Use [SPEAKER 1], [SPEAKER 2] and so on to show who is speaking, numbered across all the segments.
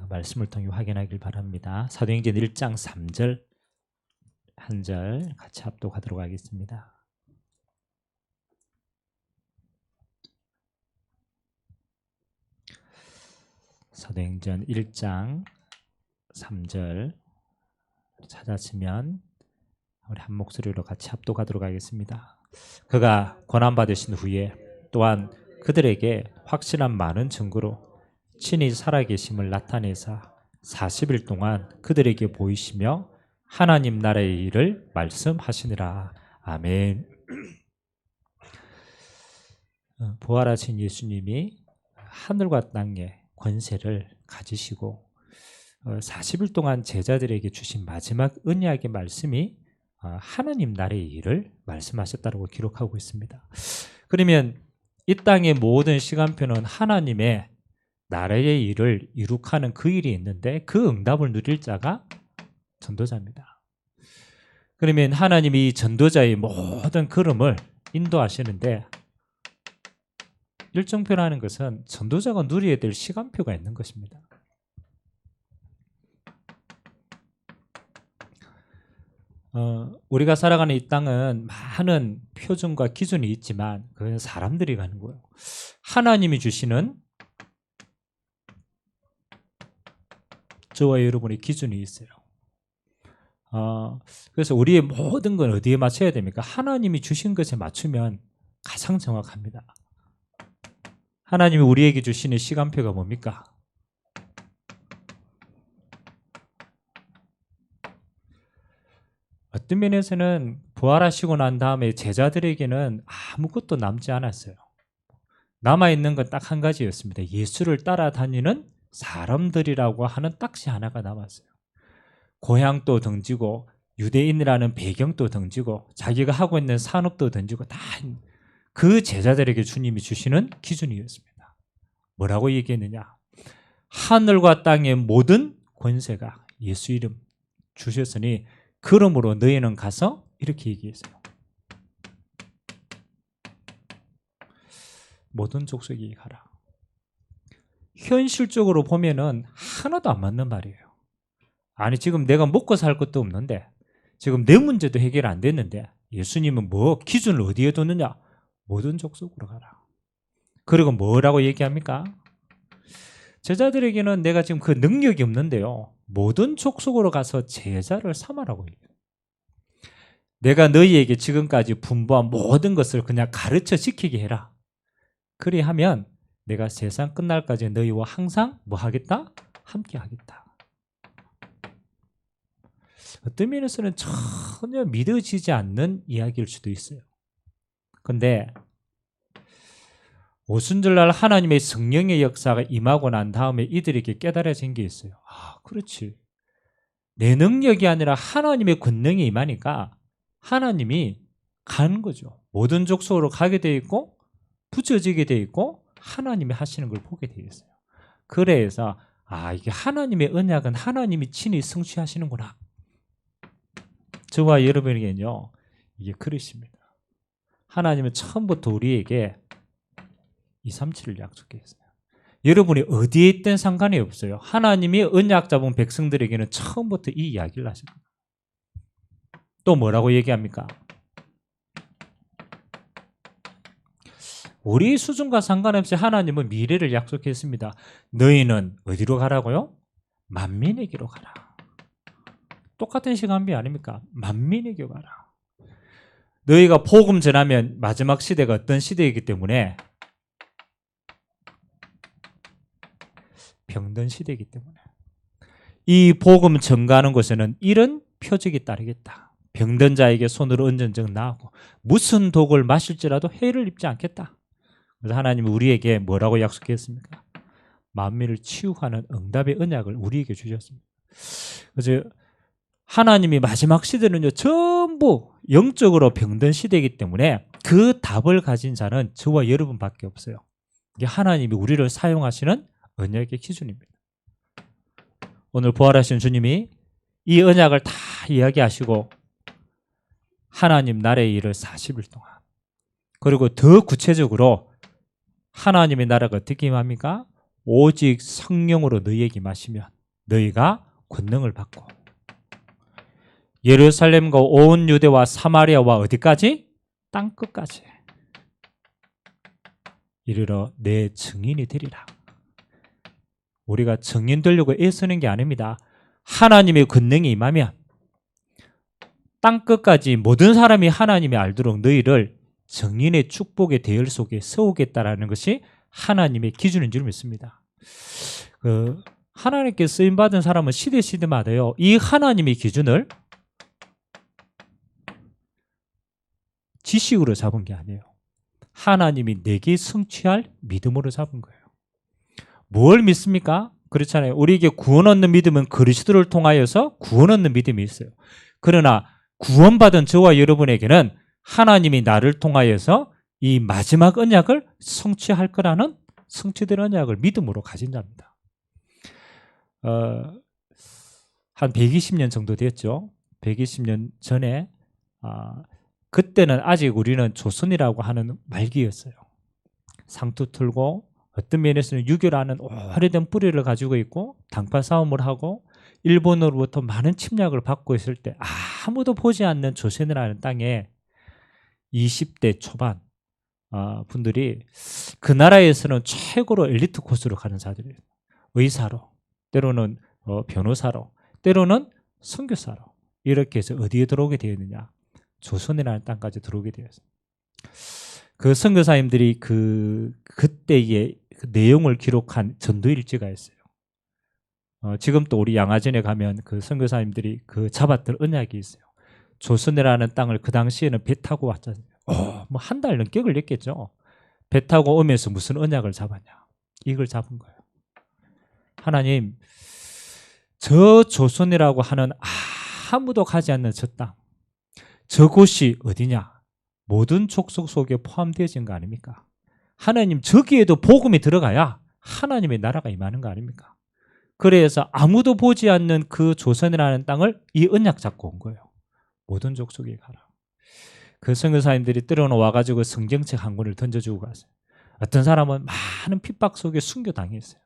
[SPEAKER 1] 말씀을 통해 확인하길 바랍니다. 사도행전 1장 3절 한 절 같이 합독하도록 하겠습니다. 사도행전 1장 3절 찾았으면 우리 한 목소리로 같이 합독하도록 하겠습니다. 그가 고난받으신 후에 또한 그들에게 확실한 많은 증거로 친히 살아계심을 나타내사 40일 동안 그들에게 보이시며 하나님 나라의 일을 말씀하시니라. 아멘. 부활하신 예수님이 하늘과 땅의 권세를 가지시고 40일 동안 제자들에게 주신 마지막 언약의 말씀이 하나님 나라의 일을 말씀하셨다고 기록하고 있습니다. 그러면 이 땅의 모든 시간표는 하나님의 나라의 일을 이룩하는 그 일이 있는데 그 응답을 누릴 자가 전도자입니다. 그러면 하나님이 전도자의 모든 걸음을 인도하시는데 일정표라는 것은 전도자가 누려야 될 시간표가 있는 것입니다. 우리가 살아가는 이 땅은 많은 표준과 기준이 있지만 그건 사람들이 가는 거예요. 하나님이 주시는 저와 여러분의 기준이 있어요. 그래서 우리의 모든 건 어디에 맞춰야 됩니까? 하나님이 주신 것에 맞추면 가장 정확합니다. 하나님이 우리에게 주시는 시간표가 뭡니까? 어떤 면에서는 부활하시고 난 다음에 제자들에게는 아무것도 남지 않았어요. 남아있는 건 딱 한 가지였습니다. 예수를 따라다니는 사람들이라고 하는 딱지 하나가 남았어요. 고향도 던지고 유대인이라는 배경도 던지고 자기가 하고 있는 산업도 던지고 다 그 제자들에게 주님이 주시는 기준이었습니다. 뭐라고 얘기했느냐? 하늘과 땅의 모든 권세가 예수 이름 주셨으니 그러므로 너희는 가서 이렇게 얘기했어요. 모든 족속이 가라. 현실적으로 보면은 하나도 안 맞는 말이에요. 아니 지금 내가 먹고 살 것도 없는데 지금 내 문제도 해결 안 됐는데 예수님은 뭐 기준을 어디에 뒀느냐? 모든 족속으로 가라. 그리고 뭐라고 얘기합니까? 제자들에게는 내가 지금 그 능력이 없는데요. 모든 족속으로 가서 제자를 삼아라고 얘기해요. 내가 너희에게 지금까지 분부한 모든 것을 그냥 가르쳐 지키게 해라. 그리하면 내가 세상 끝날까지 너희와 항상 뭐 하겠다? 함께 하겠다. 어떤 면에서는 전혀 믿어지지 않는 이야기일 수도 있어요. 근데 오순절날 하나님의 성령의 역사가 임하고 난 다음에 이들에게 깨달아진 게 있어요. 그렇지. 내 능력이 아니라 하나님의 권능이 임하니까 하나님이 가는 거죠. 모든 족속으로 가게 돼 있고 붙여지게 돼 있고 하나님이 하시는 걸 보게 돼 있어요. 그래서 이게 하나님의 언약은 하나님이 친히 성취하시는구나. 저와 여러분에게는요 이게 그릇입니다. 하나님은 처음부터 우리에게 237을 약속했어요. 여러분이 어디에 있든 상관이 없어요. 하나님이 언약 잡은 백성들에게는 처음부터 이 이야기를 하십니다. 또 뭐라고 얘기합니까? 우리 수준과 상관없이 하나님은 미래를 약속했습니다. 너희는 어디로 가라고요? 만민에게로 가라. 똑같은 시간비 아닙니까? 만민에게로 가라. 너희가 복음 전하면 마지막 시대가 어떤 시대이기 때문에 병든 시대이기 때문에 이 복음 전가하는 곳에는 이런 표적이 따르겠다. 병든 자에게 손으로 얹은 적 나오고 무슨 독을 마실지라도 해를 입지 않겠다. 그래서 하나님이 우리에게 뭐라고 약속했습니까? 만민을 치유하는 응답의 언약을 우리에게 주셨습니다. 그래서 하나님이 마지막 시대는요 전부 영적으로 병든 시대이기 때문에 그 답을 가진 자는 저와 여러분밖에 없어요. 이게 하나님이 우리를 사용하시는 언약의 기준입니다. 오늘 부활하신 주님이 이 언약을 다 이야기하시고 하나님 나라의 일을 40일 동안 그리고 더 구체적으로 하나님의 나라가 어떻게 임합니까? 오직 성령으로 너희에게 임하시면 너희가 권능을 받고 예루살렘과 온 유대와 사마리아와 어디까지? 땅끝까지 이르러 내 증인이 되리라. 우리가 증인 되려고 애쓰는 게 아닙니다. 하나님의 권능이 임하면 땅끝까지 모든 사람이 하나님이 알도록 너희를 증인의 축복의 대열 속에 세우겠다라는 것이 하나님의 기준인 줄 믿습니다. 하나님께 쓰임받은 사람은 시대마다요, 이 하나님의 기준을 지식으로 잡은 게 아니에요. 하나님이 내게 성취할 믿음으로 잡은 거예요. 뭘 믿습니까? 그렇잖아요. 우리에게 구원 얻는 믿음은 그리스도를 통하여서 구원 얻는 믿음이 있어요. 그러나 구원받은 저와 여러분에게는 하나님이 나를 통하여서 이 마지막 언약을 성취할 거라는 성취될 언약을 믿음으로 가진 자입니다. 한 120년 정도 됐죠. 120년 전에 그때는 아직 우리는 조선이라고 하는 말기였어요. 상투 틀고 어떤 면에서는 유교라는 오래된 뿌리를 가지고 있고 당파 싸움을 하고 일본으로부터 많은 침략을 받고 있을 때 아무도 보지 않는 조선이라는 땅에 20대 초반 분들이 그 나라에서는 최고로 엘리트 코스로 가는 자들이에요. 의사로, 때로는 변호사로, 때로는 선교사로 이렇게 해서 어디에 들어오게 되었느냐? 조선이라는 땅까지 들어오게 되었어요. 그 선교사님들이 그때의 그 내용을 기록한 전도일지가 있어요. 지금 또 우리 양화전에 가면 그 선교사님들이 그 잡았던 언약이 있어요. 조선이라는 땅을 그 당시에는 배 타고 왔잖아요. 뭐 한 달 넘게 걸렸겠죠. 배 타고 오면서 무슨 언약을 잡았냐? 이걸 잡은 거예요. 하나님, 저 조선이라고 하는 아무도 가지 않는 저 땅, 저곳이 어디냐? 모든 족속 속에 포함되어진 거 아닙니까? 하나님, 저기에도 복음이 들어가야 하나님의 나라가 임하는 거 아닙니까? 그래서 아무도 보지 않는 그 조선이라는 땅을 이 언약 잡고 온 거예요. 모든 족속에 가라. 그 선교사님들이 때로는 와가지고 성경책 한 권을 던져주고 갔어요. 어떤 사람은 많은 핍박 속에 순교당했어요.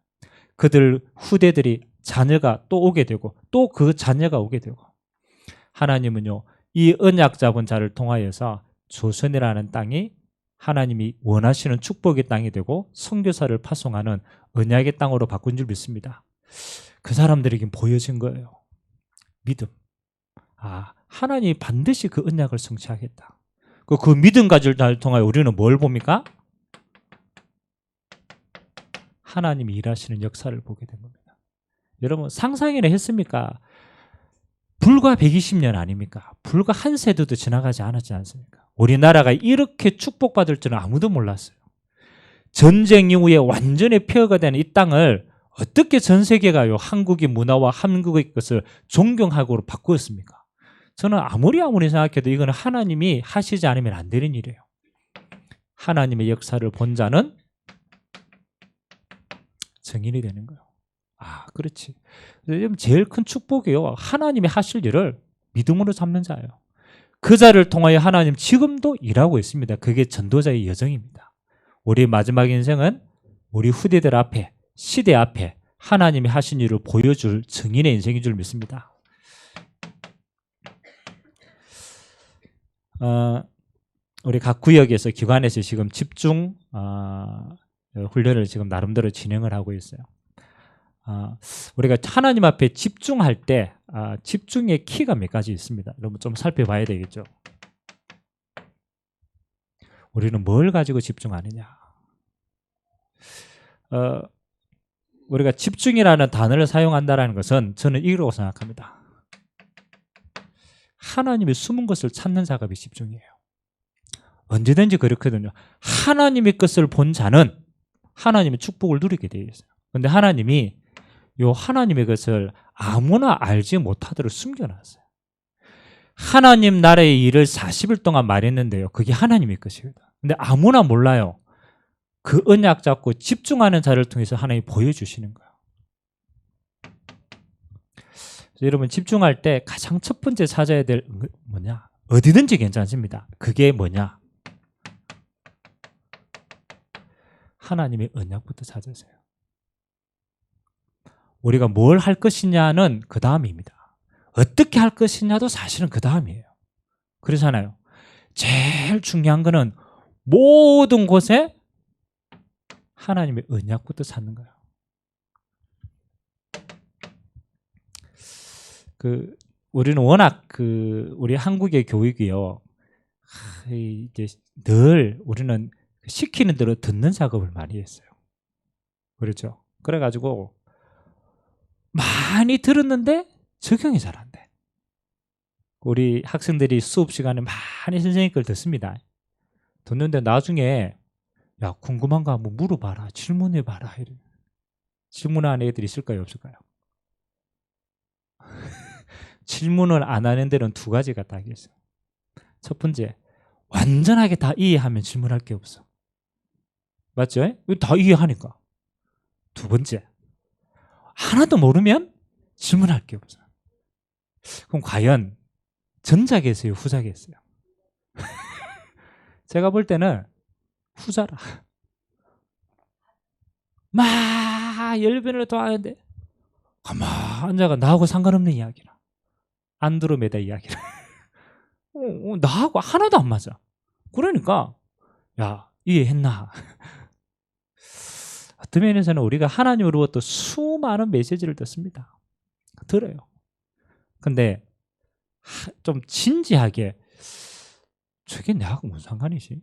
[SPEAKER 1] 그들 후대들이 자녀가 또 오게 되고 또 그 자녀가 오게 되고, 하나님은요, 이 언약 잡은 자를 통하여서 조선이라는 땅이 하나님이 원하시는 축복의 땅이 되고 선교사를 파송하는 언약의 땅으로 바꾼 줄 믿습니다. 그 사람들에게 보여진 거예요. 믿음. 하나님이 반드시 그 언약을 성취하겠다. 그 믿음 가질 자를 통하여 우리는 뭘 봅니까? 하나님이 일하시는 역사를 보게 된 겁니다. 여러분, 상상이나 했습니까? 불과 120년 아닙니까? 불과 한 세대도 지나가지 않았지 않습니까? 우리나라가 이렇게 축복받을 줄은 아무도 몰랐어요. 전쟁 이후에 완전히 폐허가 된 이 땅을 어떻게 전 세계가요, 한국의 문화와 한국의 것을 존경하고 바꾸었습니까? 저는 아무리 생각해도 이건 하나님이 하시지 않으면 안 되는 일이에요. 하나님의 역사를 본 자는 증인이 되는 거예요. 그렇지. 제일 큰 축복이요, 하나님이 하실 일을 믿음으로 잡는 자예요. 그 자를 통하여 하나님 지금도 일하고 있습니다. 그게 전도자의 여정입니다. 우리 마지막 인생은 우리 후대들 앞에, 시대 앞에 하나님이 하신 일을 보여줄 증인의 인생인 줄 믿습니다. 우리 각 구역에서, 기관에서 지금 집중 훈련을 지금 나름대로 진행을 하고 있어요. 우리가 하나님 앞에 집중할 때 집중의 키가 몇 가지 있습니다. 여러분 좀 살펴봐야 되겠죠. 우리는 뭘 가지고 집중하느냐? 우리가 집중이라는 단어를 사용한다는 것은 저는 이라고 생각합니다. 하나님의 숨은 것을 찾는 작업이 집중이에요. 언제든지 그렇거든요. 하나님의 것을 본 자는 하나님의 축복을 누리게 되어 있어요. 그런데 하나님이 하나님의 것을 아무나 알지 못하도록 숨겨놨어요. 하나님 나라의 일을 40일 동안 말했는데요, 그게 하나님의 것입니다. 근데 아무나 몰라요. 그 언약 잡고 집중하는 자를 통해서 하나님이 보여주시는 거예요. 여러분, 집중할 때 가장 첫 번째 찾아야 될 뭐냐? 어디든지 괜찮습니다. 그게 뭐냐? 하나님의 언약부터 찾으세요. 우리가 뭘 할 것이냐는 그 다음입니다. 어떻게 할 것이냐도 사실은 그 다음이에요. 그렇잖아요. 제일 중요한 거는 모든 곳에 하나님의 언약부터 찾는 거예요. 우리는 워낙 우리 한국의 교육이요. 이제 늘 우리는 시키는 대로 듣는 작업을 많이 했어요. 그렇죠. 그래가지고 많이 들었는데 적용이 잘 안 돼. 우리 학생들이 수업 시간에 많이 선생님 걸 듣습니다. 듣는데 나중에 야, 궁금한 거 한번 물어봐라. 질문해봐라. 질문하는 애들이 있을까요? 없을까요? 질문을 안 하는 데는 두 가지가 딱 있어요. 첫 번째, 완전하게 다 이해하면 질문할 게 없어. 맞죠? 다 이해하니까. 두 번째, 하나도 모르면 질문할 게 없어. 그럼 과연 전자겠어요? 후자겠어요? 제가 볼 때는 후자라. 막 열변을 토하는데 가만 앉아가 나하고 상관없는 이야기라. 안드로메다 이야기라. 나하고 하나도 안 맞아. 그러니까 야, 이해했나? 어떤 면에서는 우리가 하나님으로부터 수많은 메시지를 듣습니다. 들어요. 근데 좀 진지하게 저게 내하고 무슨 상관이지?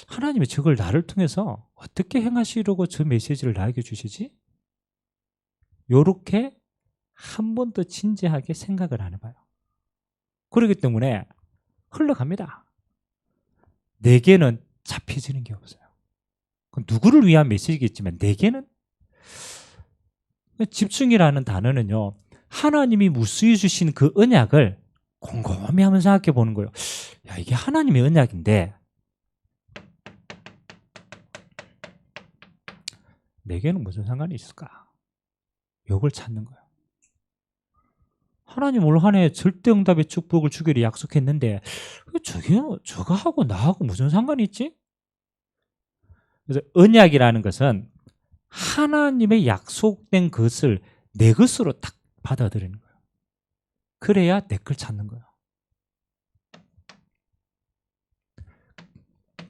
[SPEAKER 1] 하나님이 저걸 나를 통해서 어떻게 행하시려고 저 메시지를 나에게 주시지? 요렇게 한 번 더 진지하게 생각을 안 해봐요. 그렇기 때문에 흘러갑니다. 내게는 잡혀지는 게 없어요. 누구를 위한 메시지겠지만 내게는 집중이라는 단어는요, 하나님이 무수히 주신 그 언약을 곰곰이 한번 생각해 보는 거예요. 야, 이게 하나님의 언약인데 내게는 무슨 상관이 있을까? 이걸 찾는 거예요. 하나님 올 한 해 절대 응답의 축복을 주기로 약속했는데 저거 하고 나하고 무슨 상관이 있지? 그래서 언약이라는 것은 하나님의 약속된 것을 내 것으로 딱 받아들이는 거예요. 그래야 내 걸 찾는 거예요.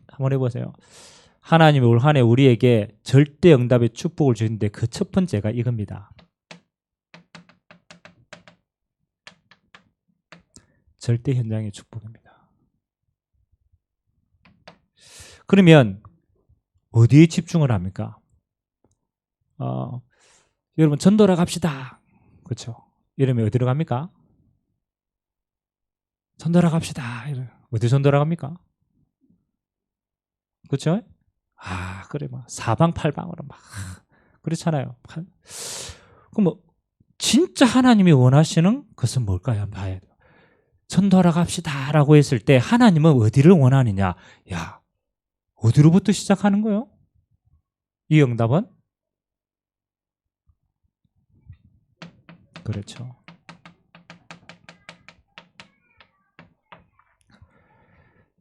[SPEAKER 1] 한번 해보세요. 하나님이 올 한 해 우리에게 절대 응답의 축복을 주는데 그 첫 번째가 이겁니다. 절대 현장의 축복입니다. 그러면 어디에 집중을 합니까? 여러분 전도라 갑시다. 그렇죠? 이러면 어디로 갑니까? 전도라 갑시다. 어디 전도라 갑니까? 그렇죠? 그래 막 사방팔방으로 막 그렇잖아요. 그럼 뭐 진짜 하나님이 원하시는 것은 뭘까요? 한번 봐야 돼요. 전도하러 갑시다라고 했을 때 하나님은 어디를 원하느냐? 야, 어디로부터 시작하는 거예요? 이 응답은? 그렇죠.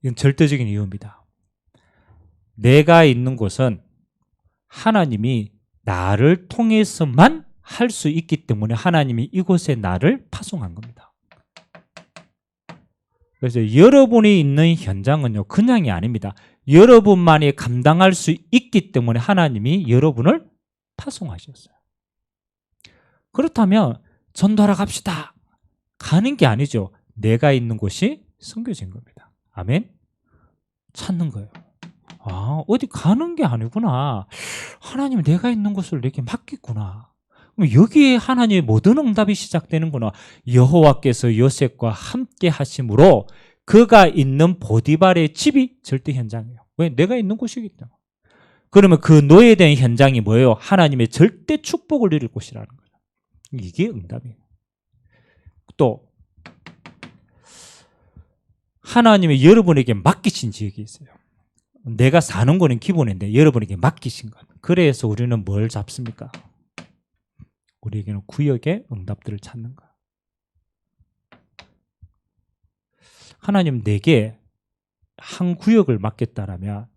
[SPEAKER 1] 이건 절대적인 이유입니다. 내가 있는 곳은 하나님이 나를 통해서만 할 수 있기 때문에 하나님이 이곳에 나를 파송한 겁니다. 그래서 여러분이 있는 현장은요, 그냥이 아닙니다. 여러분만이 감당할 수 있기 때문에 하나님이 여러분을 파송하셨어요. 그렇다면 전도하러 갑시다. 가는 게 아니죠. 내가 있는 곳이 섬겨진 겁니다. 아멘? 찾는 거예요. 어디 가는 게 아니구나. 하나님 내가 있는 곳을 내게 맡겼구나. 그럼 여기에 하나님의 모든 응답이 시작되는구나. 여호와께서 요셉과 함께 하심으로 그가 있는 보디발의 집이 절대 현장이에요. 왜? 내가 있는 곳이기 때문에. 그러면 그 노예된 현장이 뭐예요? 하나님의 절대 축복을 누릴 곳이라는 거죠. 이게 응답이에요. 또 하나님이 여러분에게 맡기신 지역이 있어요. 내가 사는 거는 기본인데 여러분에게 맡기신 것. 그래서 우리는 뭘 잡습니까? 우리에게는 구역의 응답들을 찾는 거야. 하나님 내게 한 구역을 맡겼다라면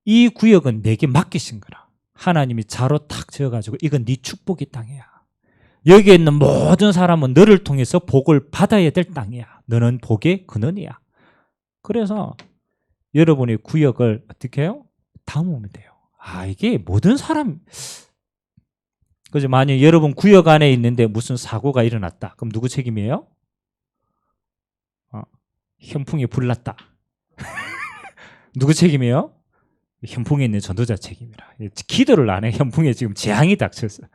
[SPEAKER 1] 이 구역은 내게 맡기신 거라. 하나님이 자로 탁 지어가지고 이건 네 축복의 땅이야. 여기에 있는 모든 사람은 너를 통해서 복을 받아야 될 땅이야. 너는 복의 근원이야. 그래서 여러분의 구역을 어떻게 해요? 담으면 돼요. 이게 모든 사람, 그죠? 만약 여러분 구역 안에 있는데 무슨 사고가 일어났다. 그럼 누구 책임이에요? 현풍이 불났다. 누구 책임이에요? 현풍에 있는 전도자 책임이라. 기도를 안 해. 현풍에 지금 재앙이 닥쳤어요.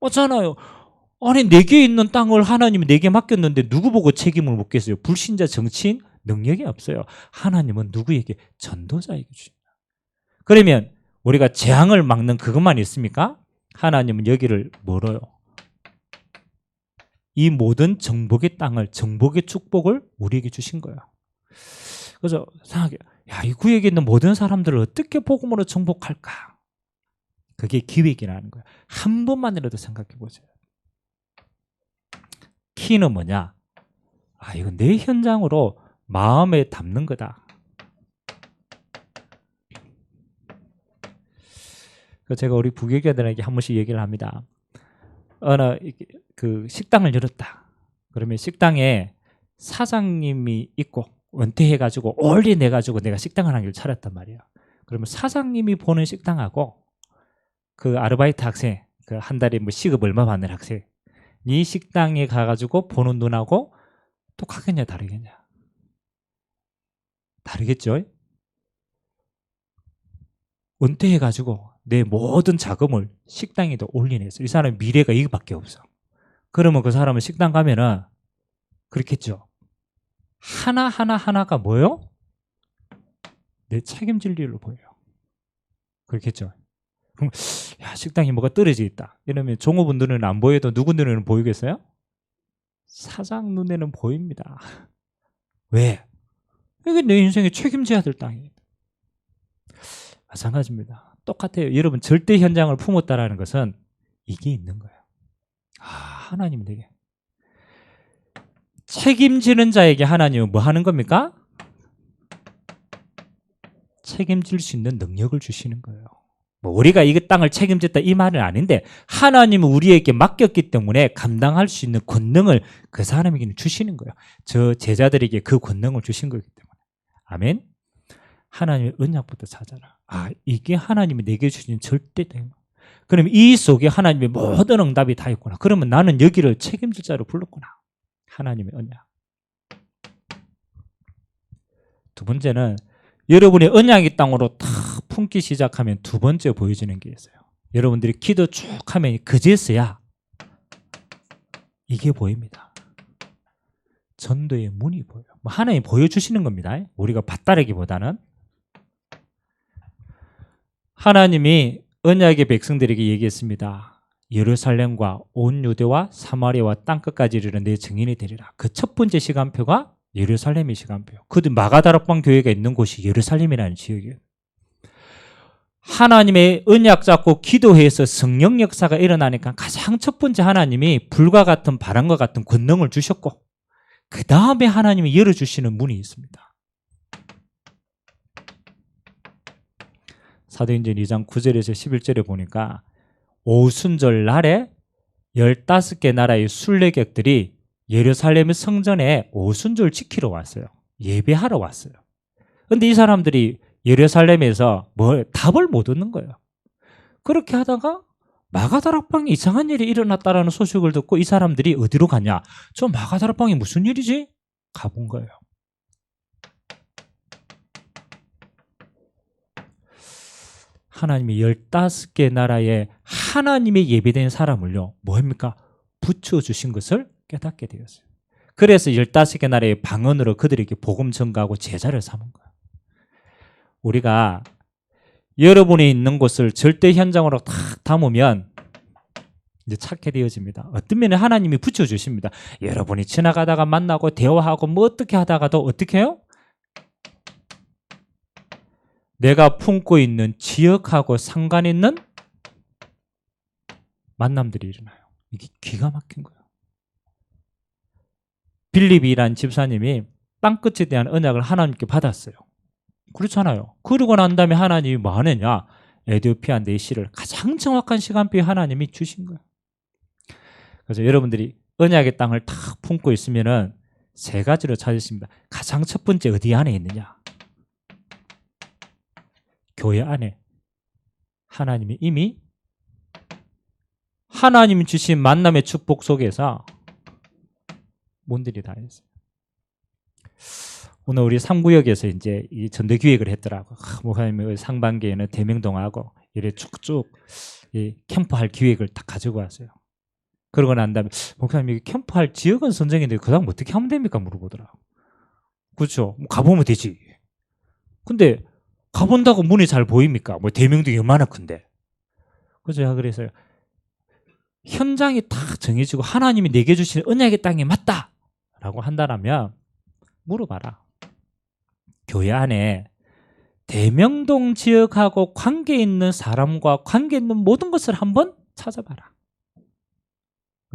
[SPEAKER 1] 맞잖아요. 아니 내게 있는 땅을 하나님이 내게 맡겼는데 누구 보고 책임을 묻겠어요? 불신자 정치인 능력이 없어요. 하나님은 누구에게? 전도자에게 주십니다. 그러면 우리가 재앙을 막는 그것만 있습니까? 하나님은 여기를 멀어요. 이 모든 정복의 땅을, 정복의 축복을 우리에게 주신 거예요. 그래서 생각해, 이 구역에 있는 모든 사람들을 어떻게 복음으로 정복할까? 그게 기획이라는 거예요. 한 번만이라도 생각해 보세요. 키는 뭐냐? 이건 내 현장으로 마음에 담는 거다. 제가 우리 부교육자들에게 한 번씩 얘기를 합니다. 어느 그 식당을 열었다. 그러면 식당에 사장님이 있고 은퇴해가지고 올인해가지고 내가 식당을 한 개를 차렸단 말이에요. 그러면 사장님이 보는 식당하고 그 아르바이트 학생, 그 한 달에 뭐 시급 얼마 받는 학생, 이 식당에 가가지고 보는 눈하고 똑같겠냐 다르겠냐? 다르겠죠? 은퇴해가지고 내 모든 자금을 식당에다 올리냈어. 이 사람의 미래가 이거밖에 없어. 그러면 그 사람은 식당 가면은 그렇겠죠. 하나가 뭐요? 내 책임질 일로 보여요. 그렇겠죠. 그럼 식당에 뭐가 떨어져 있다. 이러면 종업원 눈에는 안 보여도 누구 눈에는 보이겠어요? 사장 눈에는 보입니다. 왜? 이게 내 인생에 책임져야 될 땅이에요. 마찬가지입니다. 똑같아요. 여러분 절대 현장을 품었다라는 것은 이게 있는 거예요. 하나님 되게 책임지는 자에게 하나님은 뭐 하는 겁니까? 책임질 수 있는 능력을 주시는 거예요. 우리가 이 땅을 책임졌다 이 말은 아닌데 하나님은 우리에게 맡겼기 때문에 감당할 수 있는 권능을 그 사람에게는 주시는 거예요. 저 제자들에게 그 권능을 주신 거기 때문에. 아멘. 하나님의 언약부터 찾아라. 이게 하나님이 내게 주신 절대된 거. 그럼 이 속에 하나님의 모든 응답이 다 있구나. 그러면 나는 여기를 책임질 자로 불렀구나. 하나님의 언약. 두 번째는 여러분의 언약의 땅으로 탁 품기 시작하면 두 번째 보여지는 게 있어요. 여러분들이 기도 쭉 하면 그제서야 이게 보입니다. 전도의 문이 보여요. 하나님이 보여주시는 겁니다. 우리가 봤다라기보다는 하나님이 언약의 백성들에게 얘기했습니다. 예루살렘과 온 유대와 사마리아와 땅끝까지 이르는 내 증인이 되리라. 그 첫 번째 시간표가 예루살렘의 시간표예요. 그 마가다락방 교회가 있는 곳이 예루살렘이라는 지역이에요. 하나님의 언약 잡고 기도해서 성령 역사가 일어나니까 가장 첫 번째 하나님이 불과 같은 바람과 같은 권능을 주셨고 그 다음에 하나님이 열어주시는 문이 있습니다. 사도행전 2장 9절에서 11절에 보니까 오순절 날에 15개 나라의 순례객들이 예루살렘의 성전에 오순절 지키러 왔어요. 예배하러 왔어요. 그런데 이 사람들이 예루살렘에서 답을 못 얻는 거예요. 그렇게 하다가 마가다락방에 이상한 일이 일어났다는 소식을 듣고 이 사람들이 어디로 가냐? 저 마가다락방에 무슨 일이지? 가본 거예요. 하나님이 15개 나라에 하나님의 예배된 사람을요, 뭐합니까? 붙여주신 것을 깨닫게 되었어요. 그래서 15개 나라의 방언으로 그들에게 복음 전가하고 제자를 삼은 거예요. 우리가 여러분이 있는 곳을 절대 현장으로 탁 담으면 이제 찾게 되어집니다. 어떤 면에 하나님이 붙여주십니다. 여러분이 지나가다가 만나고 대화하고 뭐 어떻게 하다가도 어떻게 해요? 내가 품고 있는 지역하고 상관 있는 만남들이 일어나요. 이게 기가 막힌 거예요. 빌립이라는 집사님이 땅끝에 대한 언약을 하나님께 받았어요. 그렇잖아요. 그러고 난 다음에 하나님이 뭐 하느냐? 에디오피아 4시를 가장 정확한 시간표에 하나님이 주신 거예요. 그래서 여러분들이 언약의 땅을 탁 품고 있으면은 3가지로 찾으십니다. 가장 첫 번째 어디 안에 있느냐? 교회 안에 하나님이 이미 하나님이 주신 만남의 축복 속에서 문들이 다 있어요. 오늘 우리 3구역에서 이제 이 전도 기획을 했더라고. 목사님이 상반기에는 대명동하고 이래 쭉쭉 이 캠프할 기획을 딱 가지고 왔어요. 그러고 난 다음에 목사님 캠프할 지역은 선정인데 그 다음 어떻게 하면 됩니까? 물어보더라고. 그렇죠. 가보면 되지. 근데 가본다고 문이 잘 보입니까? 뭐 대명동이 얼마나 큰데. 그죠? 그래서 현장이 딱 정해지고 하나님이 내게 주신 언약의 땅이 맞다라고 한다면 물어봐라. 교회 안에 대명동 지역하고 관계 있는 사람과 관계 있는 모든 것을 한번 찾아봐라.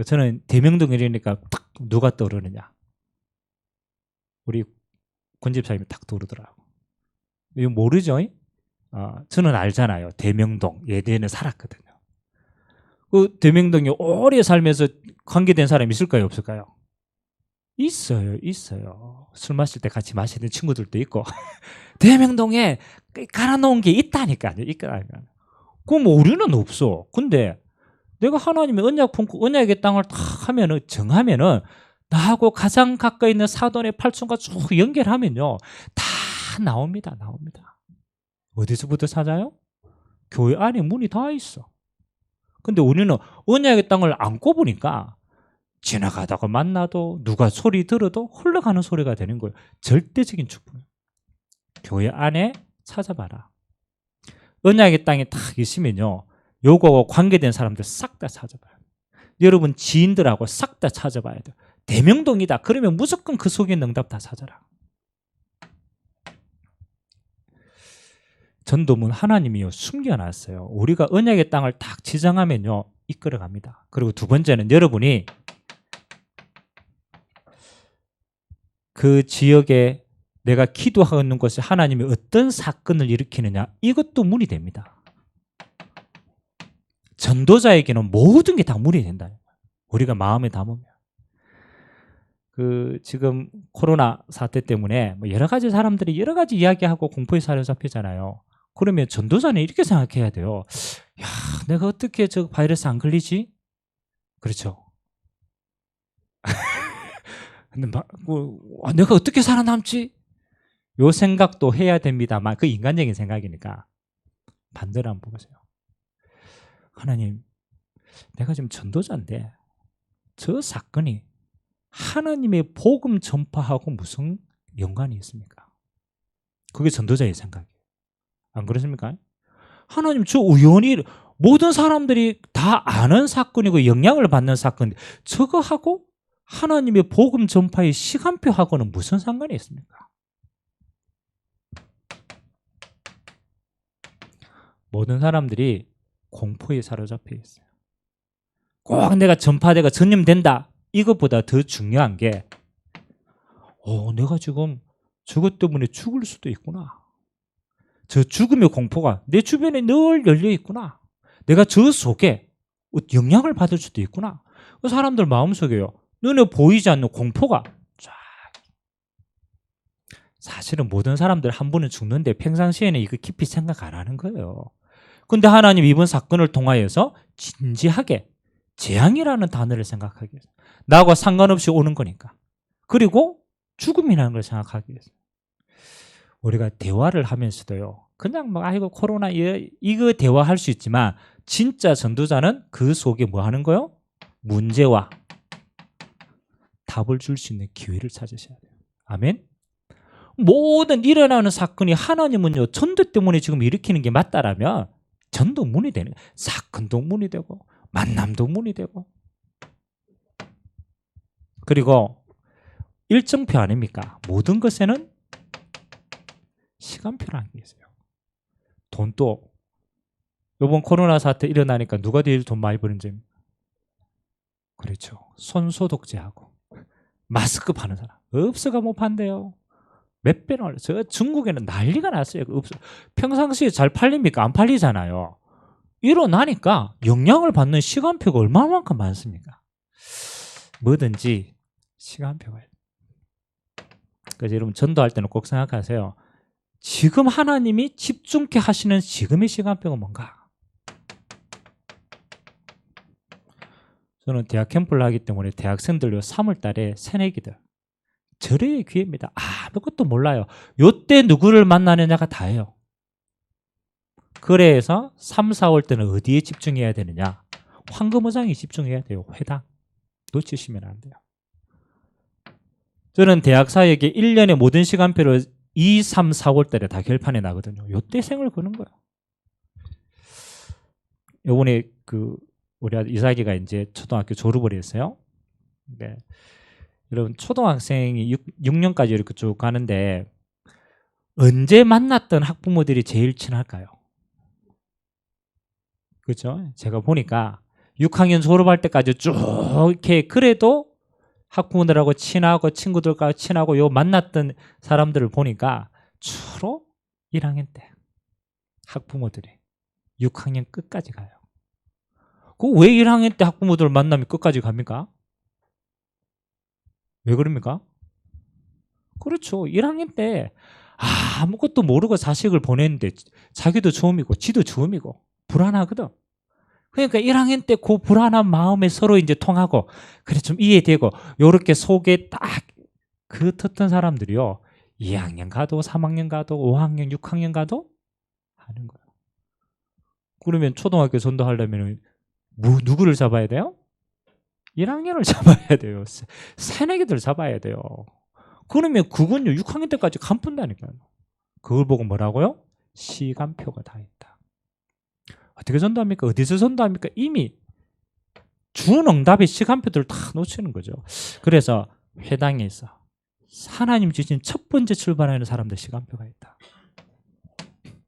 [SPEAKER 1] 저는 대명동이라니까 딱 누가 떠오르느냐? 우리 권집사님이 딱 떠오르더라고. 이거 모르죠? 저는 알잖아요. 대명동 예대에는 살았거든요. 그 대명동에 오래 살면서 관계된 사람이 있을까요? 없을까요? 있어요. 술 마실 때 같이 마시는 친구들도 있고 대명동에 갈아놓은 게 있다니까요. 그럼 우리는 없어. 근데 내가 하나님의 언약 품고 언약의 땅을 탁 하면은 정하면은 나하고 가장 가까이 있는 사돈의 팔촌과 쭉 연결하면요 다 나옵니다. 어디서부터 찾아요? 교회 안에 문이 다 있어. 근데 우리는 언약의 땅을 안고 보니까 지나가다가 만나도 누가 소리 들어도 흘러가는 소리가 되는 거예요. 절대적인 축복이에요. 교회 안에 찾아봐라. 언약의 땅에 딱 있으면요 요거 관계된 사람들 싹 다 찾아봐요. 여러분 지인들하고 싹 다 찾아봐야 돼요. 대명동이다 그러면 무조건 그 속에 있는 응답 다 찾아라. 전도문 하나님이요 숨겨놨어요. 우리가 언약의 땅을 딱 지정하면요 이끌어갑니다. 그리고 두 번째는 여러분이 그 지역에 내가 기도하는 것이 하나님이 어떤 사건을 일으키느냐 이것도 문이 됩니다. 전도자에게는 모든 게 다 문이 된다. 우리가 마음에 담으면. 지금 코로나 사태 때문에 여러 가지 사람들이 여러 가지 이야기하고 공포에 사로잡히잖아요. 그러면 전도자는 이렇게 생각해야 돼요. 야, 내가 어떻게 저 바이러스 안 걸리지? 그렇죠. 근데 내가 어떻게 살아남지? 요 생각도 해야 됩니다만 그 인간적인 생각이니까 반대로 한번 보세요. 하나님, 내가 지금 전도자인데 저 사건이 하나님의 복음 전파하고 무슨 연관이 있습니까? 그게 전도자의 생각이에요. 안 그렇습니까? 하나님 저 우연히 모든 사람들이 다 아는 사건이고 영향을 받는 사건인데 저거하고 하나님의 복음 전파의 시간표하고는 무슨 상관이 있습니까? 모든 사람들이 공포에 사로잡혀 있어요. 꼭 내가 전파되고 전염된다 이것보다 더 중요한 게 내가 지금 저것 때문에 죽을 수도 있구나. 저 죽음의 공포가 내 주변에 늘 열려 있구나. 내가 저 속에 영향을 받을 수도 있구나. 그 사람들 마음속에요. 눈에 보이지 않는 공포가 쫙. 사실은 모든 사람들 한 번은 죽는데 평상시에는 이거 깊이 생각 안 하는 거예요. 근데 하나님 이번 사건을 통하여서 진지하게 재앙이라는 단어를 생각하게 했어요. 나하고 상관없이 오는 거니까. 그리고 죽음이라는 걸 생각하게 했어요. 우리가 대화를 하면서도요. 그냥 아이고 코로나 이거 대화할 수 있지만 진짜 전도자는 그 속에 뭐 하는 거요? 문제와 답을 줄 수 있는 기회를 찾으셔야 돼요. 아멘. 모든 일어나는 사건이 하나님은요 전도 때문에 지금 일으키는 게 맞다라면 전도 문이 되는 사건도 문이 되고 만남도 문이 되고 그리고 일정표 아닙니까? 모든 것에는 시간표라는 게 있어요. 돈도 이번 코로나 사태 일어나니까 누가 제일 돈 많이 버는지 그렇죠. 손소독제하고 마스크 파는 사람 없어가 못 판대요. 몇 배나 올랐어요. 중국에는 난리가 났어요. 평상시에 잘 팔립니까? 안 팔리잖아요. 일어나니까 영향을 받는 시간표가 얼마만큼 많습니까? 뭐든지 시간표가. 그래서 여러분 전도할 때는 꼭 생각하세요. 지금 하나님이 집중케 하시는 지금의 시간표가 뭔가? 저는 대학 캠프를 하기 때문에 대학생들요 3월 달에 새내기들 절의 기회입니다. 아무것도 몰라요. 요때 누구를 만나느냐가 다예요. 그래서 3, 4월 때는 어디에 집중해야 되느냐? 황금어장에 집중해야 돼요. 회당. 놓치시면 안 돼요. 저는 대학 사역에 1년의 모든 시간표를 2, 3, 4월 달에 다 결판에 나거든요. 요때 생을 거는 거예요. 요번에 우리 아들 이삭이가 이제 초등학교 졸업을 했어요. 네. 여러분 초등학생이 6년까지 이렇게 쭉 가는데 언제 만났던 학부모들이 제일 친할까요? 그렇죠? 제가 보니까 6학년 졸업할 때까지 쭉 이렇게 그래도 학부모들하고 친하고 친구들과 친하고 요 만났던 사람들을 보니까 주로 1학년 때 학부모들이 6학년 끝까지 가요. 왜 1학년 때 학부모들 만나면 끝까지 갑니까? 왜 그럽니까? 그렇죠. 1학년 때 아무것도 모르고 자식을 보냈는데 자기도 처음이고 지도 처음이고 불안하거든. 그러니까 1학년 때 그 불안한 마음에 서로 이제 통하고 그래 좀 이해되고 요렇게 속에 딱 긋었던 사람들이요 2학년 가도 3학년 가도 5학년 6학년 가도 하는 거예요. 그러면 초등학교 전도하려면 누구를 잡아야 돼요? 1학년을 잡아야 돼요. 새내기들 잡아야 돼요. 그러면 그건요 6학년 때까지 간푼다니까요. 그걸 보고 뭐라고요? 시간표가 다 있다. 어떻게 전도합니까? 어디서 전도합니까? 이미 준 응답의 시간표들을 다 놓치는 거죠. 그래서 회당에 있어 하나님 주신 첫 번째 출발하는 사람들 시간표가 있다.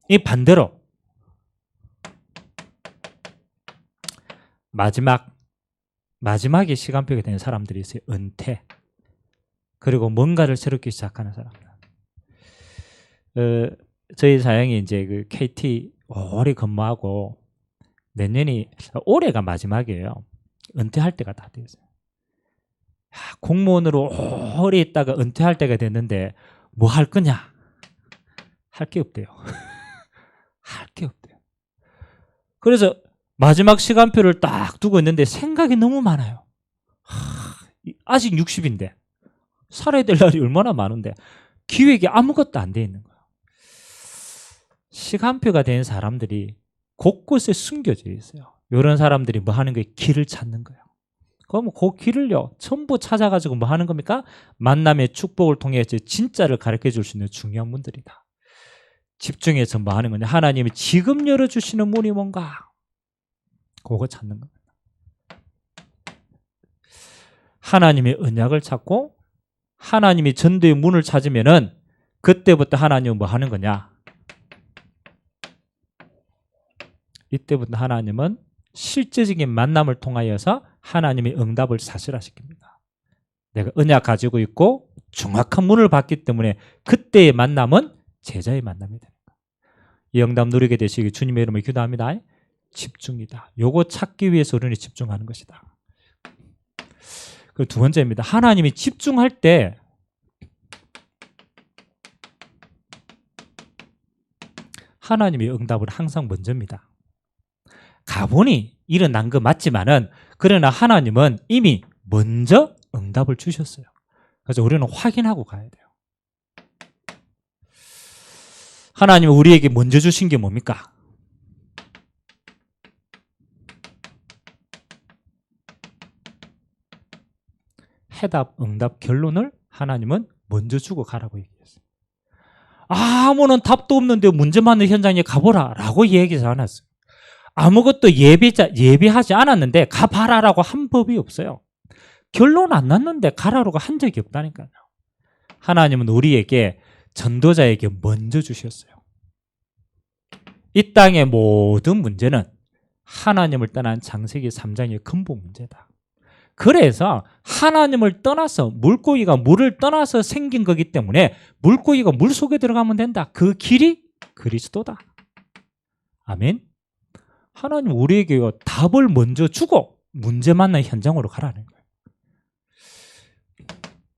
[SPEAKER 1] 이 반대로 마지막에 시간표가 되는 사람들이 있어요. 은퇴. 그리고 뭔가를 새롭게 시작하는 사람들. 저희 사양이 이제 그 KT 오래 근무하고 내년이 올해가 마지막이에요. 은퇴할 때가 다 됐어요. 공무원으로 오래 있다가 은퇴할 때가 됐는데 뭐 할 거냐? 할 게 없대요. 할 게 없대요. 그래서 마지막 시간표를 딱 두고 있는데 생각이 너무 많아요. 아직 60인데 살아야 될 날이 얼마나 많은데 기획이 아무것도 안 돼 있는 거예요. 시간표가 된 사람들이 곳곳에 숨겨져 있어요. 이런 사람들이 뭐 하는 거예요? 길을 찾는 거예요. 그럼 그 길을요 전부 찾아가지고 뭐 하는 겁니까? 만남의 축복을 통해서 진짜를 가르쳐 줄 수 있는 중요한 분들이다. 집중해서 뭐 하는 거냐? 하나님이 지금 열어주시는 문이 뭔가 그거 찾는 겁니다. 하나님의 언약을 찾고 하나님이 전도의 문을 찾으면은 그때부터 하나님은 뭐 하는 거냐? 이때부터 하나님은 실제적인 만남을 통하여서 하나님의 응답을 사실화시킵니다. 내가 언약 가지고 있고 정확한 문을 받기 때문에 그때의 만남은 제자의 만남이 됩니다. 이 응답 누리게 되시기 주님의 이름으로 기도합니다. 집중이다. 요거 찾기 위해서 우리는 집중하는 것이다. 그리고 두 번째입니다. 하나님이 집중할 때 하나님의 응답은 항상 먼저입니다. 가보니 일어난 거 맞지만은 그러나 하나님은 이미 먼저 응답을 주셨어요. 그래서 우리는 확인하고 가야 돼요. 하나님은 우리에게 먼저 주신 게 뭡니까? 해답, 응답, 결론을 하나님은 먼저 주고 가라고 얘기했어요. 아무런 답도 없는데 문제 많은 현장에 가보라 라고 얘기하지 않았어요. 아무것도 예비하지 않았는데 가봐라라고 한 법이 없어요. 결론 안 났는데 가라라고 한 적이 없다니까요. 하나님은 우리에게 전도자에게 먼저 주셨어요. 이 땅의 모든 문제는 하나님을 떠난 창세기 3장의 근본 문제다. 그래서 하나님을 떠나서 물고기가 물을 떠나서 생긴 거기 때문에 물고기가 물 속에 들어가면 된다. 그 길이 그리스도다. 아멘. 하나님 우리에게 답을 먼저 주고 문제 만나는 현장으로 가라는 거예요.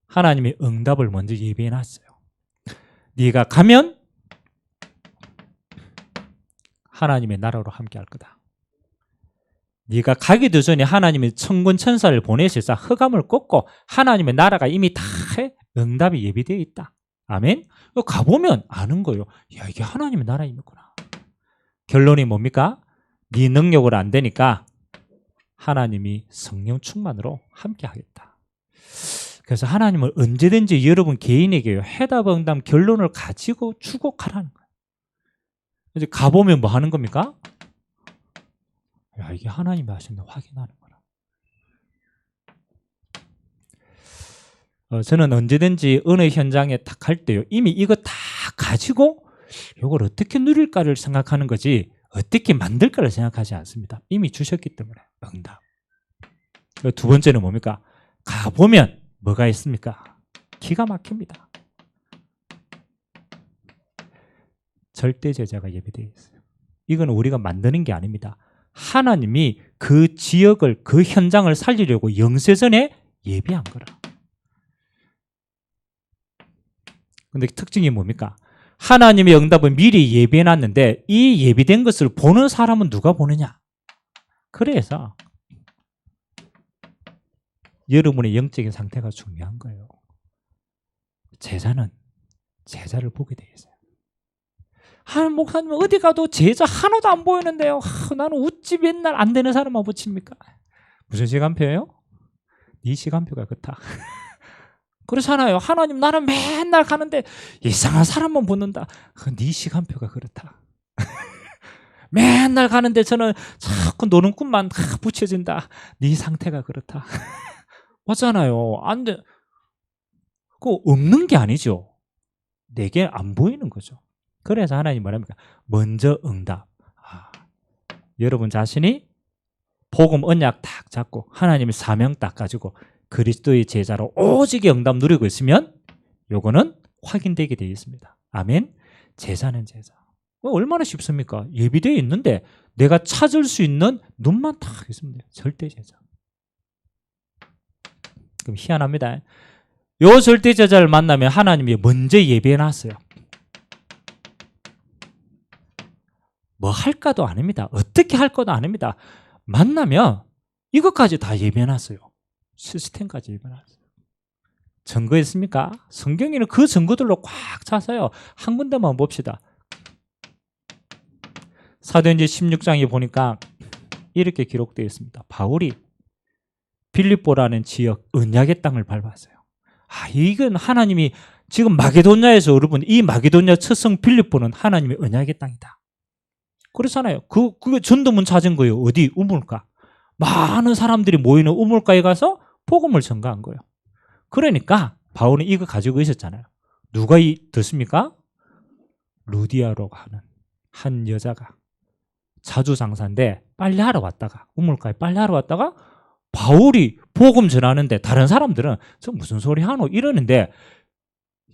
[SPEAKER 1] 하나님이 응답을 먼저 예비해 놨어요. 네가 가면 하나님의 나라로 함께 할 거다. 네가 가기도 전에 하나님이 천군 천사를 보내셔서 흑암을 꺾고 하나님의 나라가 이미 다 응답이 예비되어 있다. 아멘. 가보면 아는 거예요. 야, 이게 하나님의 나라이구나. 결론이 뭡니까? 네 능력으로 안 되니까 하나님이 성령 충만으로 함께 하겠다. 그래서 하나님은 언제든지 여러분 개인에게 해답, 응답, 결론을 가지고 주고 가라는 거예요. 이제 가보면 뭐 하는 겁니까? 야, 이게 하나님이 하신다 확인하는 거라. 저는 언제든지 어느 현장에 딱 갈 때요, 이미 이거 다 가지고 이걸 어떻게 누릴까를 생각하는 거지 어떻게 만들까를 생각하지 않습니다. 이미 주셨기 때문에 응답. 두 번째는 뭡니까? 가보면 뭐가 있습니까? 기가 막힙니다. 절대 제자가 예비되어 있어요. 이건 우리가 만드는 게 아닙니다. 하나님이 그 지역을, 그 현장을 살리려고 영세전에 예비한 거라. 근데 특징이 뭡니까? 하나님의 응답을 미리 예비해놨는데 이 예비된 것을 보는 사람은 누가 보느냐? 그래서 여러분의 영적인 상태가 중요한 거예요. 제자는 제자를 보게 돼 있어요. 목사님 어디 가도 제자 하나도 안 보이는데요. 나는 어찌 맨날 안 되는 사람만 붙입니까? 무슨 시간표예요? 네 시간표가 그렇다. 그렇잖아요. 하나님 나는 맨날 가는데 이상한 사람만 붙는다. 네 시간표가 그렇다. 맨날 가는데 저는 자꾸 노는 꿈만 붙여진다. 네 상태가 그렇다. 맞잖아요. 안 돼. 그거 없는 게 아니죠. 내게 안 보이는 거죠. 그래서 하나님 뭐랍니까? 먼저 응답. 여러분 자신이 복음 언약 딱 잡고 하나님의 사명 딱 가지고 그리스도의 제자로 오직 응답 누리고 있으면 요거는 확인되게 되어 있습니다. 아멘. 제자는 제자. 얼마나 쉽습니까? 예비되어 있는데 내가 찾을 수 있는 눈만 딱 있으면 돼요. 절대 제자. 그럼 희한합니다. 요 절대 제자를 만나면 하나님이 먼저 예비해 놨어요. 뭐 할까도 아닙니다. 어떻게 할 것도 아닙니다. 만나면 이것까지 다 예배해놨어요. 시스템까지 예배해놨어요. 증거 있습니까? 성경에는 그 증거들로 꽉 차서요. 한 군데만 봅시다. 사도행전 16장에 보니까 이렇게 기록되어 있습니다. 바울이 빌립보라는 지역 언약의 땅을 밟았어요. 이건 하나님이 지금 마게도냐에서 여러분 이 마게도냐 첫성 빌립보는 하나님의 언약의 땅이다. 그렇잖아요. 그게 전도문 찾은 거예요. 어디? 우물가. 많은 사람들이 모이는 우물가에 가서 복음을 전가한 거예요. 그러니까 바울은 이거 가지고 있었잖아요. 누가 듣습니까? 루디아라고 하는 한 여자가 자주장사인데 빨래하러 왔다가 우물가에 빨래하러 왔다가 바울이 복음 전하는데 다른 사람들은 저 무슨 소리 하노? 이러는데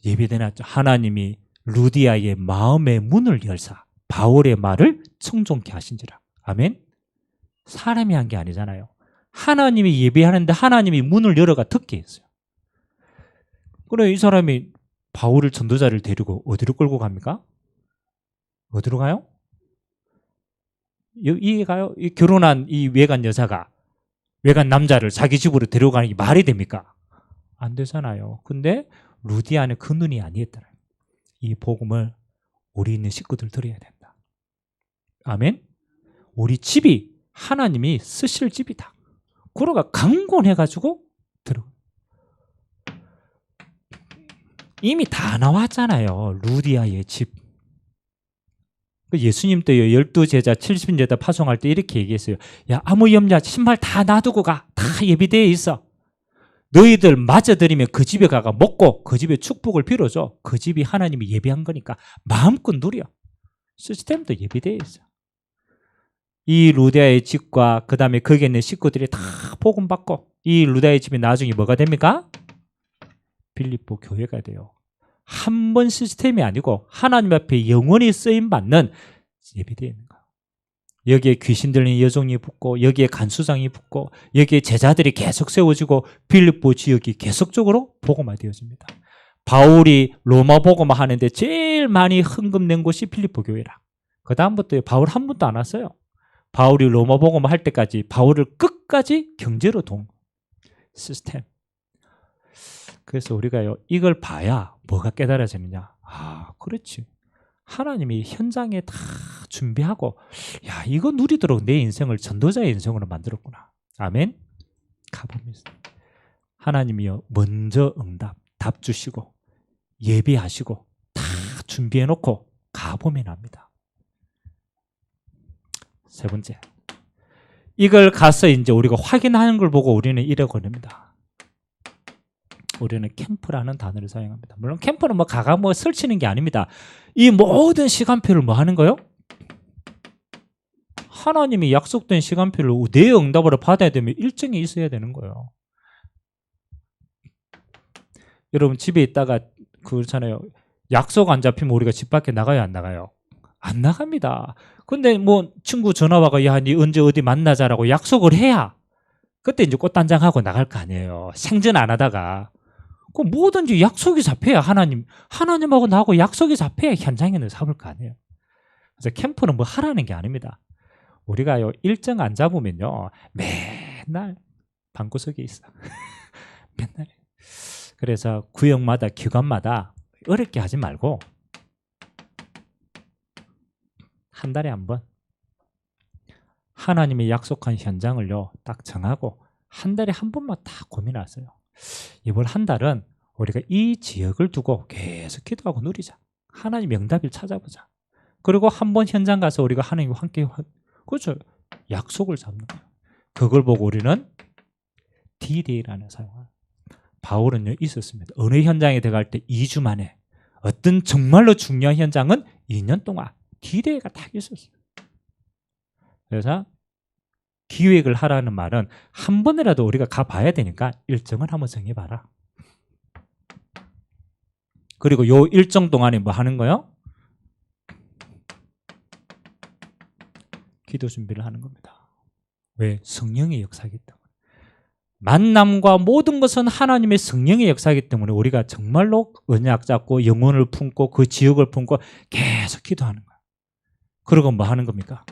[SPEAKER 1] 예비되놨죠. 하나님이 루디아의 마음의 문을 열사 바울의 말을 청종케 하신지라. 아멘. 사람이 한 게 아니잖아요. 하나님이 예비하는데 하나님이 문을 열어가 듣게 했어요. 그래 이 사람이 바울을 전도자를 데리고 어디로 끌고 갑니까? 어디로 가요? 이해 가요? 이 결혼한 이 외간 여자가 외간 남자를 자기 집으로 데려가는 게 말이 됩니까? 안 되잖아요. 근데 루디아는 그 눈이 아니었더라. 이 복음을 우리 있는 식구들 들어야 된다. 아멘. 우리 집이 하나님이 쓰실 집이다. 그러가 강권해가지고 들어. 이미 다 나왔잖아요. 루디아의 집. 예수님 때요 12제자 70제자 파송할 때 이렇게 얘기했어요. 야 아무 염려 신발 다 놔두고 가. 다 예비되어 있어. 너희들 맞아들이면 그 집에 가가 먹고 그 집에 축복을 빌어줘. 그 집이 하나님이 예비한 거니까 마음껏 누려. 시스템도 예비되어 있어. 이 루디아의 집과 그 다음에 거기에 있는 식구들이 다 복음받고 이 루디아의 집이 나중에 뭐가 됩니까? 빌립보 교회가 돼요. 한 번 시스템이 아니고 하나님 앞에 영원히 쓰임받는 예배되어 있는 거예요. 여기에 귀신 들린 여종이 붙고 여기에 간수장이 붙고 여기에 제자들이 계속 세워지고 빌립보 지역이 계속적으로 복음화되어집니다. 바울이 로마 복음화 하는데 제일 많이 헌금 낸 곳이 빌립보 교회라. 그 다음부터 바울 한 번도 안 왔어요. 바울이 로마 복음화 할 때까지 바울을 끝까지 경제로 시스템. 그래서 우리가요 이걸 봐야 뭐가 깨달아지느냐. 아 그렇지. 하나님이 현장에 다 준비하고 야 이거 누리도록 내 인생을 전도자의 인생으로 만들었구나. 아멘. 가봅니다. 하나님이요 먼저 응답 답 주시고 예비하시고 다 준비해놓고 가보면 합니다. 세 번째, 이걸 가서 이제 우리가 확인하는 걸 보고 우리는 이래 거립니다. 우리는 캠프라는 단어를 사용합니다. 물론 캠프는 뭐 가가 뭐 설치는 게 아닙니다. 이 모든 시간표를 뭐 하는 거요? 하나님이 약속된 시간표를 내 응답으로 받아야 되면 일정이 있어야 되는 거예요. 여러분 집에 있다가 그렇잖아요. 약속 안 잡히면 우리가 집 밖에 나가요, 안 나가요? 안 나갑니다. 근데 뭐 친구 전화 와가 야, 니 언제 어디 만나자라고 약속을 해야 그때 이제 꽃단장하고 나갈 거 아니에요. 생전 안 하다가. 그 뭐든지 약속이 잡혀야 하나님하고 나하고 약속이 잡혀야 현장에는 잡을 거 아니에요. 그래서 캠프는 뭐 하라는 게 아닙니다. 우리가요 일정 안 잡으면요 맨날 방구석에 있어. 맨날. 그래서 구역마다 기관마다 어렵게 하지 말고 한 달에 한 번 하나님이 약속한 현장을요 딱 정하고 한 달에 한 번만 딱 고민하세요. 이번 한 달은 우리가 이 지역을 두고 계속 기도하고 누리자. 하나님 응답을 찾아보자. 그리고 한 번 현장 가서 우리가 하나님과 함께 그렇죠. 약속을 잡는 거예요. 그걸 보고 우리는 D-Day라는 사용을. 바울은요 있었습니다. 어느 현장에 들어갈 때 2주 만에 어떤 정말로 중요한 현장은 2년 동안 D-Day가 딱 있었어요. 그래서 기획을 하라는 말은 한 번이라도 우리가 가봐야 되니까 일정을 한번 정해봐라. 그리고 요 일정 동안에 뭐 하는 거요? 기도 준비를 하는 겁니다. 왜? 성령의 역사이기 때문에. 만남과 모든 것은 하나님의 성령의 역사이기 때문에 우리가 정말로 언약 잡고 영혼을 품고 그 지역을 품고 계속 기도하는 거예요. 그리고 뭐 하는 겁니까?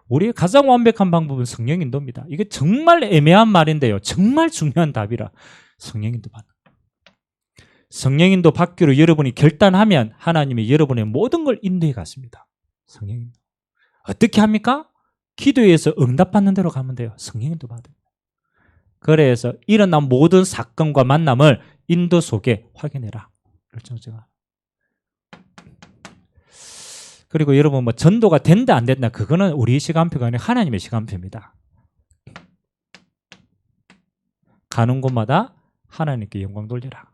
[SPEAKER 1] 우리의 가장 완벽한 방법은 성령 인도입니다. 이게 정말 애매한 말인데요. 정말 중요한 답이라 성령 인도 받는 거예요. 성령 인도 받기로 여러분이 결단하면 하나님이 여러분의 모든 걸 인도해 갔습니다. 성령 인도. 어떻게 합니까? 기도에서 응답받는 대로 가면 돼요. 성령 인도 받아요. 그래서 일어난 모든 사건과 만남을 인도 속에 확인해라. 결정적으로. 그리고 여러분 뭐 전도가 된다 안 된다 그거는 우리 시간표가 아니라 하나님의 시간표입니다. 가는 곳마다 하나님께 영광 돌리라.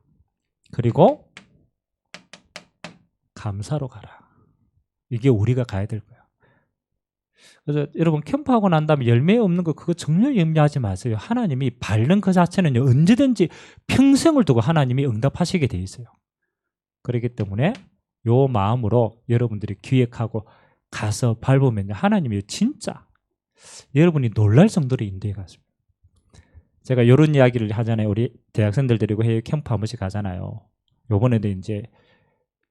[SPEAKER 1] 그리고 감사로 가라. 이게 우리가 가야 될 거예요. 그래서 여러분 캠프하고 난 다음에 열매 없는 거 그거 전혀 염려하지 마세요. 하나님이 밟는 그 자체는 언제든지 평생을 두고 하나님이 응답하시게 돼 있어요. 그렇기 때문에 요 마음으로 여러분들이 기획하고 가서 밟으면 하나님이 진짜 여러분이 놀랄 정도로 인도해 갔습니다. 제가 이런 이야기를 하잖아요. 우리 대학생들 데리고 해외 캠프 한 번씩 가잖아요. 요번에도 이제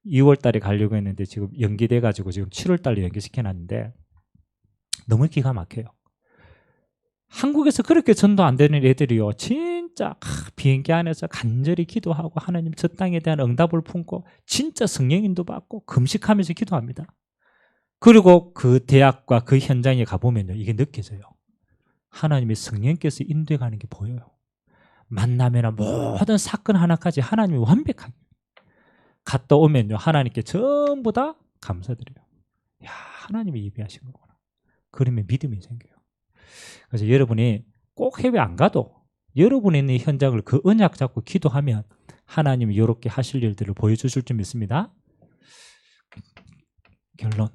[SPEAKER 1] 2월 달에 가려고 했는데 지금 연기돼 가지고 지금 7월 달로 연기시켜 놨는데 너무 기가 막혀요. 한국에서 그렇게 전도 안 되는 애들이요. 진짜 비행기 안에서 간절히 기도하고 하나님 저 땅에 대한 응답을 품고 진짜 성령인도 받고 금식하면서 기도합니다. 그리고 그 대학과 그 현장에 가보면요. 이게 느껴져요. 하나님의 성령께서 인도해 가는 게 보여요. 만남이나 모든 사건 하나까지 하나님이 완벽하게 갔다 오면요. 하나님께 전부 다 감사드려요. 야, 하나님이 예비하신 거구나. 그러면 믿음이 생겨요. 그래서 여러분이 꼭 해외 안 가도 여러분이 있는 현장을 그 언약 잡고 기도하면 하나님이 이렇게 하실 일들을 보여주실 줄 믿습니다. 결론.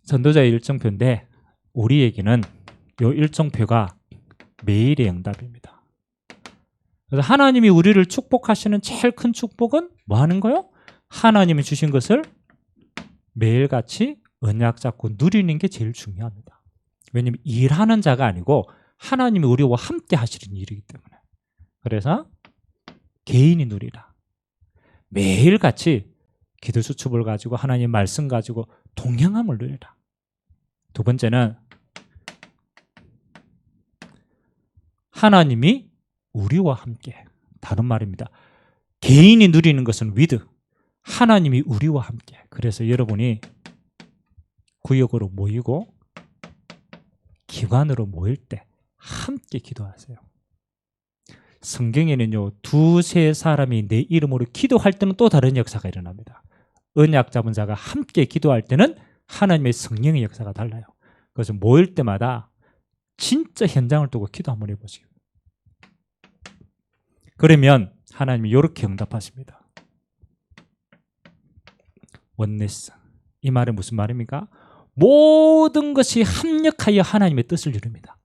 [SPEAKER 1] 전도자의 일정표인데 우리에게는 이 일정표가 매일의 응답입니다. 그래서 하나님이 우리를 축복하시는 제일 큰 축복은 뭐 하는 거요? 하나님이 주신 것을 매일같이 언약 잡고 누리는 게 제일 중요합니다. 왜냐하면 일하는 자가 아니고 하나님이 우리와 함께 하시는 일이기 때문에. 그래서 개인이 누리라. 매일같이 기도 수첩을 가지고 하나님 말씀 가지고 동행함을 누리라. 두 번째는 하나님이 우리와 함께. 다른 말입니다. 개인이 누리는 것은 with, 하나님이 우리와 함께. 그래서 여러분이 구역으로 모이고 기관으로 모일 때 함께 기도하세요. 성경에는요, 두세 사람이 내 이름으로 기도할 때는 또 다른 역사가 일어납니다. 언약 잡은 자가 함께 기도할 때는 하나님의 성령의 역사가 달라요. 그래서 모일 때마다 진짜 현장을 두고 기도 한번 해보세요. 그러면 하나님이 이렇게 응답하십니다. 원네스. 이 말은 무슨 말입니까? 모든 것이 합력하여 하나님의 뜻을 이룹니다.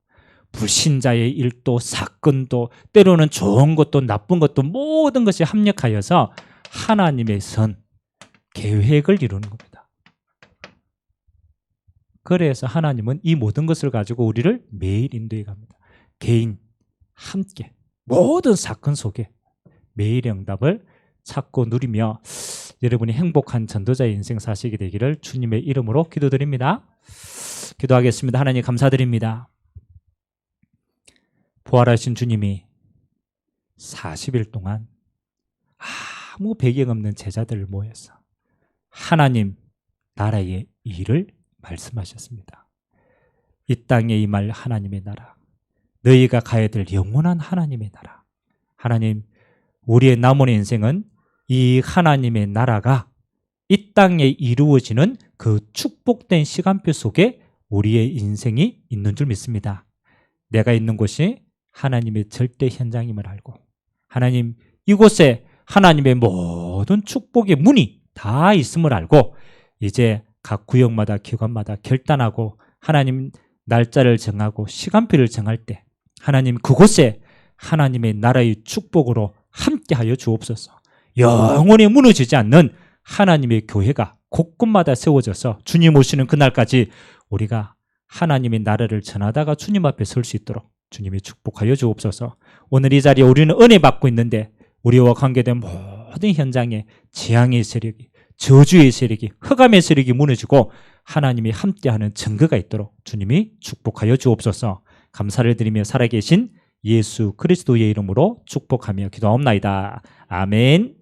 [SPEAKER 1] 불신자의 일도 사건도 때로는 좋은 것도 나쁜 것도 모든 것이 합력하여서 하나님의 선, 계획을 이루는 겁니다. 그래서 하나님은 이 모든 것을 가지고 우리를 매일 인도해 갑니다. 개인, 함께 모든 사건 속에 매일의 응답을 찾고 누리며 여러분이 행복한 전도자의 인생 사시게 되기를 주님의 이름으로 기도드립니다. 기도하겠습니다. 하나님 감사드립니다. 부활하신 주님이 40일 동안 아무 배경 없는 제자들을 모여서 하나님 나라의 일을 말씀하셨습니다. 이 땅에 임할 하나님의 나라, 너희가 가야 될 영원한 하나님의 나라. 하나님, 우리의 남은 인생은 이 하나님의 나라가 이 땅에 이루어지는 그 축복된 시간표 속에 우리의 인생이 있는 줄 믿습니다. 내가 있는 곳이 하나님의 절대 현장임을 알고, 하나님 이곳에 하나님의 모든 축복의 문이 다 있음을 알고, 이제 각 구역마다 기관마다 결단하고 하나님 날짜를 정하고 시간표를 정할 때 하나님 그곳에 하나님의 나라의 축복으로 함께하여 주옵소서. 영원히 무너지지 않는 하나님의 교회가 곳곳마다 세워져서 주님 오시는 그날까지 우리가 하나님의 나라를 전하다가 주님 앞에 설 수 있도록 주님이 축복하여 주옵소서. 오늘 이 자리에 우리는 은혜 받고 있는데 우리와 관계된 모든 현장에 재앙의 세력이, 저주의 세력이, 흑암의 세력이 무너지고 하나님이 함께하는 증거가 있도록 주님이 축복하여 주옵소서. 감사를 드리며 살아계신 예수 그리스도의 이름으로 축복하며 기도하옵나이다. 아멘.